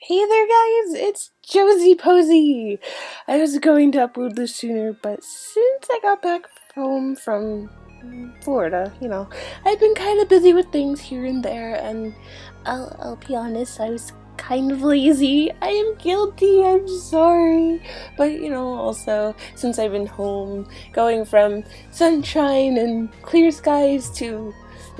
Hey there guys, it's Josie Posey! I was going to upload this sooner, but since I got back home from Florida, I've been kind of busy with things here and there, and I'll be honest, I was kind of lazy. I am guilty, I'm sorry. But, also, since I've been home, going from sunshine and clear skies to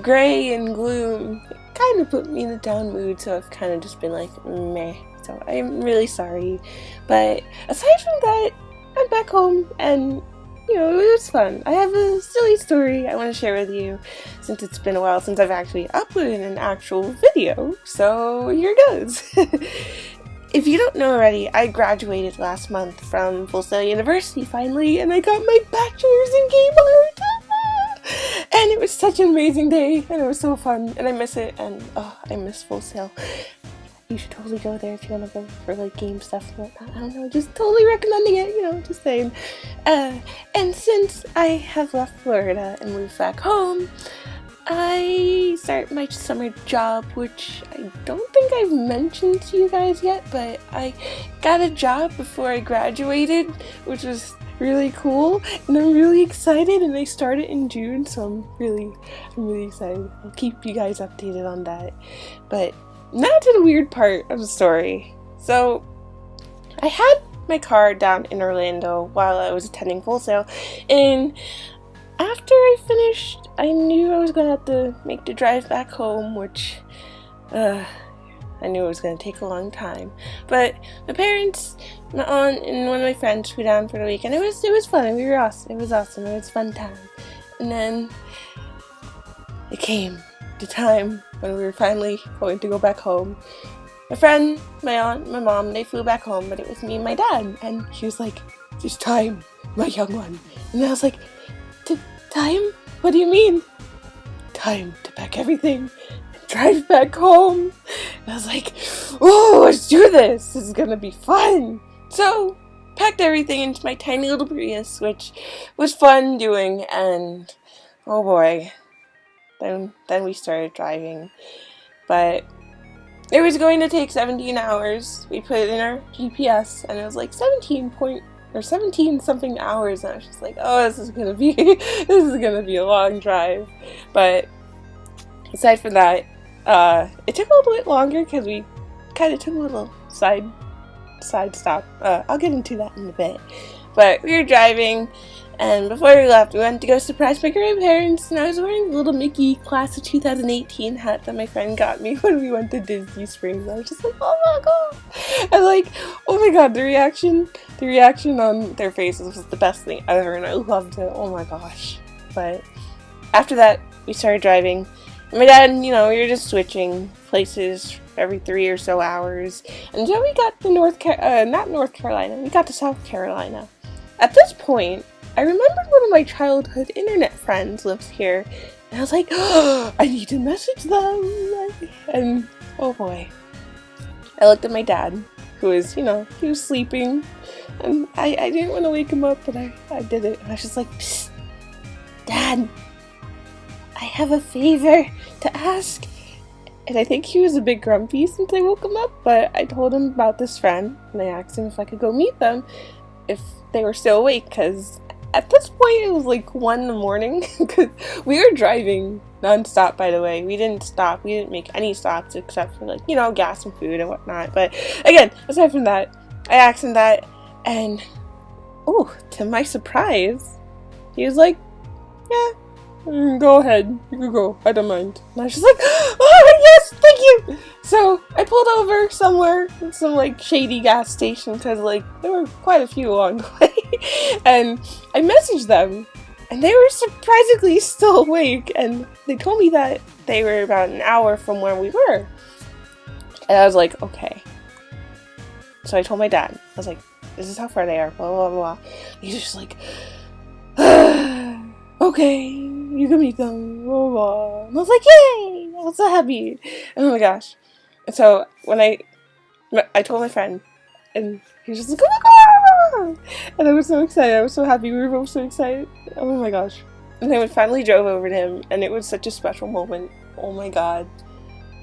gray and gloom, kind of put me in a down mood, so I've kind of just been like, meh. So I'm really sorry. But aside from that, I'm back home, and it was fun. I have a silly story I want to share with you, since it's been a while since I've actually uploaded an actual video, so here goes. If you don't know already, I graduated last month from Full Sail University finally, and I got my bachelor's in game art! And it was such an amazing day, and it was so fun, and I miss it, and I miss Full Sail. You should totally go there if you want to go for like game stuff and whatnot. I don't know, just totally recommending it, just saying. And since I have left Florida and moved back home, I start my summer job, which I don't think I've mentioned to you guys yet, but I got a job before I graduated, which was really cool, and I'm really excited, and I started in June, so I'm really excited. I'll keep you guys updated on that. But now to the weird part of the story. So I had my car down in Orlando while I was attending Full Sail, and after I finished, I knew I was gonna have to make the drive back home, which I knew it was going to take a long time. But my parents, my aunt, and one of my friends flew down for the weekend. It was fun. We were awesome. It was awesome. It was a fun time. And then it came the time when we were finally going to go back home. My friend, my aunt, my mom, they flew back home, but it was me and my dad. And he was like, "It's time, my young one." And I was like, "Time? What do you mean?" "Time to pack everything and drive back home." And I was like, "Oh, let's do this. This is gonna be fun." So, packed everything into my tiny little Prius, which was fun doing, and oh boy, then we started driving. But it was going to take 17 hours. We put it in our GPS, and it was like 17 something hours, and I was just like, oh, this is gonna be a long drive. But aside from that, it took a little bit longer because we kind of took a little side stop. I'll get into that in a bit. But we were driving, and before we left, we went to go surprise my grandparents, and I was wearing the little Mickey class of 2018 hat that my friend got me when we went to Disney Springs. I was just like, oh my god! And like, oh my god, the reaction on their faces was the best thing ever, and I loved it. Oh my gosh. But after that, we started driving. And my dad, we were just switching places every 3 or so hours. Until we got to not North Carolina, we got to South Carolina. At this point, I remembered one of my childhood internet friends lives here. And I was like, oh, I need to message them. And oh boy. I looked at my dad, who was, he was sleeping. And I didn't want to wake him up, but I did it. And I was just like, psst, Dad, I have a favor to ask. And I think he was a bit grumpy since I woke him up, but I told him about this friend, and I asked him if I could go meet them if they were still awake, because at this point it was like 1 in the morning, because we were driving non-stop, by the way. We didn't stop. We didn't make any stops except for like, gas and food and whatnot. But again, aside from that, I asked him that, and to my surprise, he was like, yeah, go ahead, you can go, I don't mind. And I was just like, oh yes, thank you! So I pulled over somewhere, some like shady gas station, because like there were quite a few along the way, and I messaged them, and they were surprisingly still awake, and they told me that they were about an hour from where we were. And I was like, okay. So I told my dad, I was like, this is how far they are, blah blah blah. He's just like, okay, you can meet them, blah, blah. And I was like, yay! I was so happy. Oh my gosh. And so when I told my friend, and he was just like, oh my god! And I was so excited. I was so happy. We were both so excited. Oh my gosh. And then we finally drove over to him, and it was such a special moment. Oh my god.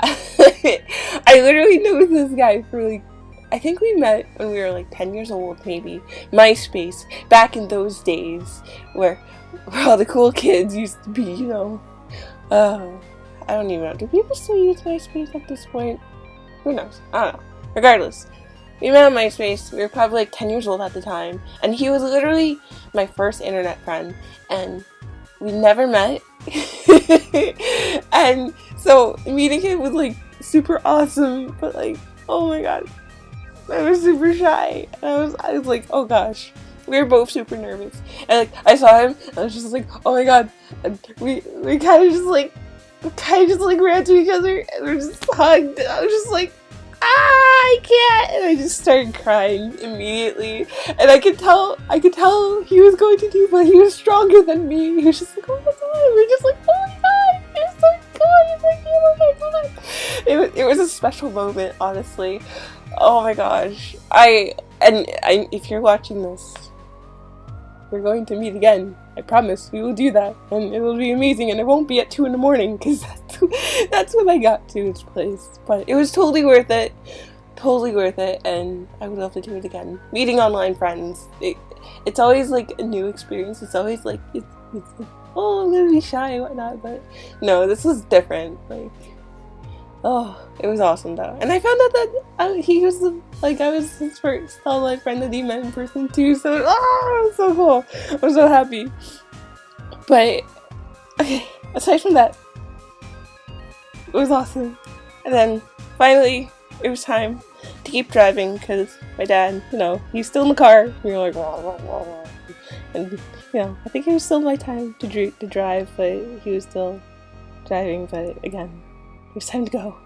I literally knew this guy for like I think we met when we were like 10 years old, maybe. MySpace, back in those days where all the cool kids used to be, you know. I don't even know. Do people still use MySpace at this point? Who knows? I don't know. Regardless, we met on MySpace. We were probably like 10 years old at the time. And he was literally my first internet friend. And we never met. And so meeting him was like super awesome. But like, oh my god. I was super shy. And I was like, oh gosh. We were both super nervous. And like, I saw him. And I was just like, oh my god. And we kind of just like ran to each other. And we just hugged. And I was just like, I can't, and I just started crying immediately, and I could tell he was going to do, but he was stronger than me. He was just like, oh my god, we're just like, oh my god, you're so good, it's like, oh my god. It was a special moment, honestly. Oh my gosh, I if you're watching this, we're going to meet again. I promise we will do that, and it will be amazing, and it won't be at 2 a.m, because that's when I got to his place. But it was totally worth it, and I would love to do it again. Meeting online friends, it's always like a new experience. It's always like it's oh, I'm gonna be shy and whatnot, but no, this was different. Like, oh, it was awesome though, and I found out that he was I was his first online friend that he met in person too. So it was so cool. I'm so happy. But okay, aside from that, it was awesome. And then finally, it was time to keep driving because my dad, you know, he's still in the car. We were like, wah, wah, wah, wah. And you know, I think it was still my time to drive, but he was still driving. But again, it was time to go.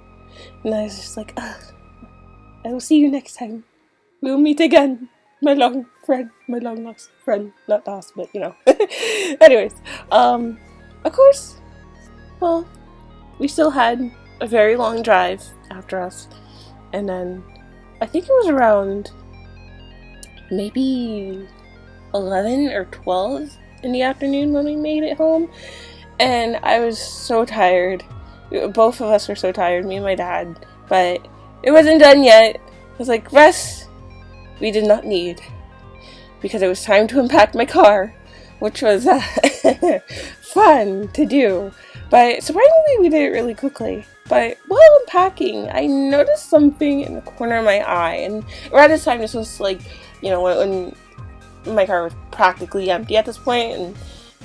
And I was just like, I will see you next time. We'll meet again. My long lost friend. Not lost, but you know. Anyways, of course, well, we still had a very long drive after us. And then, I think it was around maybe 11 or 12 in the afternoon when we made it home. And I was so tired. Both of us were so tired, me and my dad. But it wasn't done yet. I was like, rest we did not need. Because it was time to unpack my car. Which was fun to do. But surprisingly, we did it really quickly. But while unpacking, I noticed something in the corner of my eye. And around this time, this was like, you know, when my car was practically empty at this point. And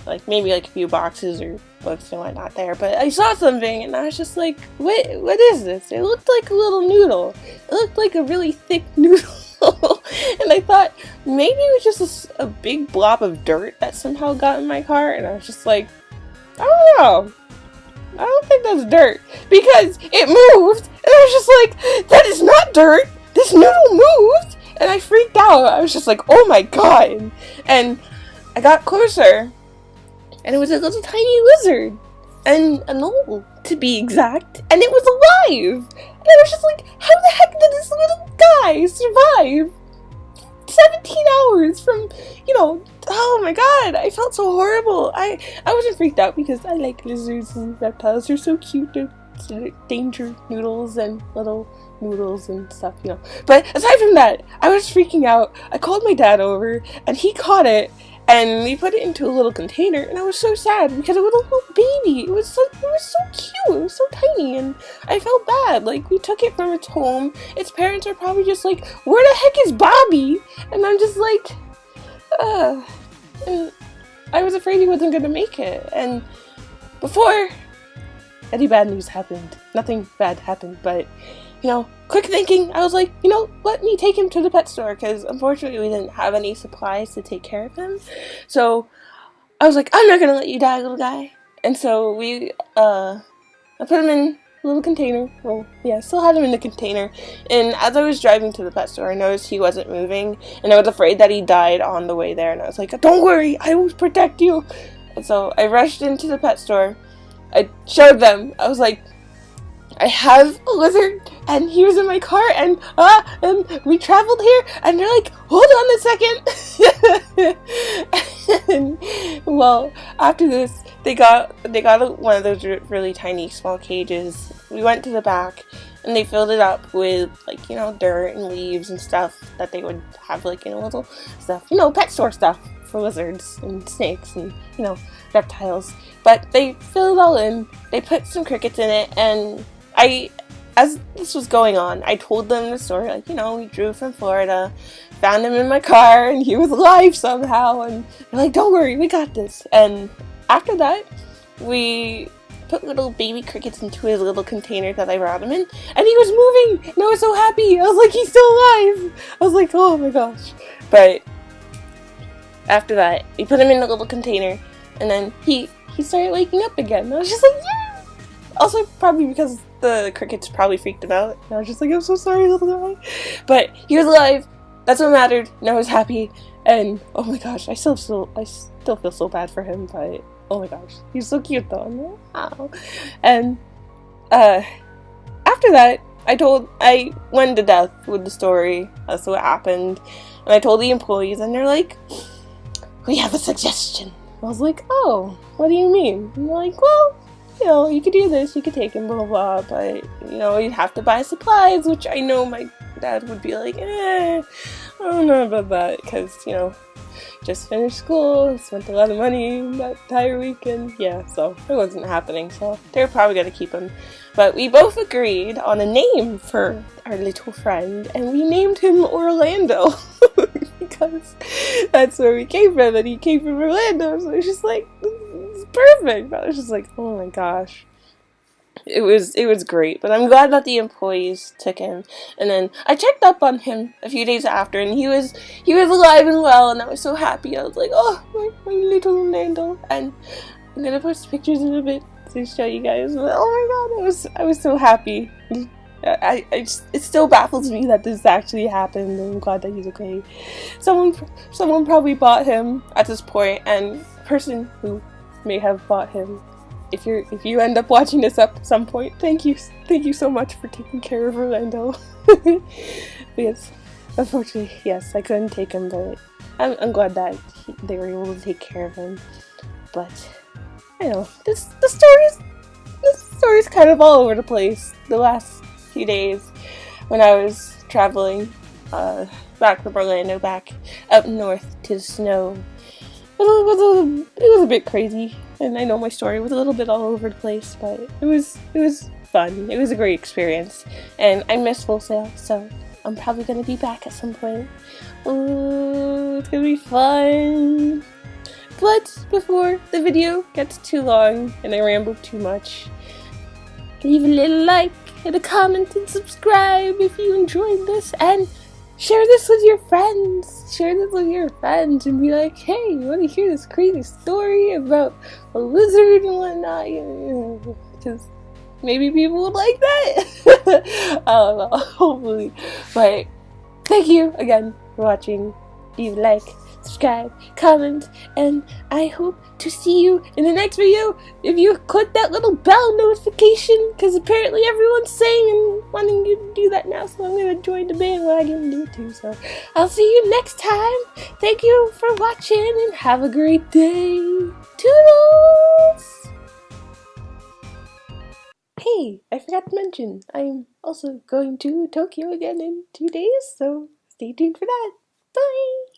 like maybe like a few boxes or books and whatnot there, but I saw something and I was just like, what is this? It looked like a little noodle. It looked like a really thick noodle. And I thought maybe it was just a big blob of dirt that somehow got in my car, and I was just like, I don't know. I don't think that's dirt, because it moved, and I was just like, that is not dirt. This noodle moved, and I freaked out. I was just like, oh my god. And I got closer, and it was a little tiny lizard, and a mole, to be exact, and it was alive. And I was just like, how the heck did this little guy survive 17 hours from, you know, oh my god, I felt so horrible. I wasn't freaked out because I like lizards and reptiles. They're so cute. They're danger noodles and little noodles and stuff, you know. But aside from that, I was freaking out. I called my dad over, and he caught it, and we put it into a little container, and I was so sad because it was a little baby. It was so cute. It was so tiny, and I felt bad. Like, we took it from its home. Its parents are probably just like, where the heck is Bobby? And I'm just like, and I was afraid he wasn't gonna make it. And before any bad news happened, nothing bad happened, but, you know, quick thinking, I was like, you know, let me take him to the pet store, because unfortunately we didn't have any supplies to take care of him. So I was like, I'm not gonna let you die, little guy. And so I put him in a little container. Well, yeah, still had him in the container. And as I was driving to the pet store, I noticed he wasn't moving, and I was afraid that he died on the way there. And I was like, don't worry, I will protect you. And so I rushed into the pet store. I showed them. I was like, I have a lizard, and he was in my car, and we traveled here, and they're like, hold on a second. And, well, after this, they got one of those really tiny, small cages. We went to the back, and they filled it up with, like, dirt and leaves and stuff that they would have, like, in a little stuff, pet store stuff for lizards and snakes and, reptiles. But they filled it all in, they put some crickets in it, and as this was going on, I told them the story, like, we drove from Florida, found him in my car, and he was alive somehow, and they're like, don't worry, we got this. And after that, we put little baby crickets into his little container that I brought him in, and he was moving, and I was so happy. I was like, he's still alive. I was like, oh my gosh. But after that, we put him in a little container, and then he started waking up again. I was just like, yeah! Also, probably because the crickets probably freaked him out. And I was just like, I'm so sorry, little guy. But he was alive. That's what mattered. And I was happy. And oh my gosh, I still feel so bad for him, but oh my gosh, he's so cute though. I'm like, wow. And after that, I went to death with the story as to what happened, and I told the employees, and they're like, we have a suggestion. I was like, oh, what do you mean? And they're like, well, you could do this, you could take him, blah blah, but you'd have to buy supplies, which I know my dad would be like, I don't know about that, because just finished school, spent a lot of money that entire weekend, so it wasn't happening, so they were probably going to keep him. But we both agreed on a name for our little friend, and we named him Orlando, because that's where we came from, and he came from Orlando, so it's just like, this is perfect. I was just like, oh my gosh. It was great, but I'm glad that the employees took him. And then I checked up on him a few days after, and he was alive and well, and I was so happy. I was like, oh, my little Orlando. And I'm gonna post pictures in a bit to show you guys. But oh my god, I was so happy. It still baffles me that this actually happened, and I'm glad that he's okay. Someone probably bought him at this point, and the person who may have bought him, if you end up watching this up at some point, thank you so much for taking care of Orlando. Because unfortunately, yes, I couldn't take him, but I'm glad that they were able to take care of him. But the story's kind of all over the place. The last few days when I was traveling back from Orlando back up north to the snow, it was a bit crazy, and I know my story was a little bit all over the place, but it was fun. It was a great experience, and I miss Full Sail, so I'm probably gonna be back at some point. Ooh, it's gonna be fun. But before the video gets too long and I ramble too much, leave a little like and a comment and subscribe if you enjoyed this, and share this with your friends. Share this with your friends and be like, hey, you want to hear this crazy story about a lizard and whatnot? Because maybe people would like that. I don't know, hopefully. But thank you again for watching. Leave a like, subscribe, comment, and I hope to see you in the next video if you click that little bell notification, because apparently everyone's saying and wanting you to do that now, so I'm going to join the bandwagon and do it too. So I'll see you next time. Thank you for watching and have a great day. Toodles! Hey, I forgot to mention, I'm also going to Tokyo again in 2 days, so stay tuned for that. Bye!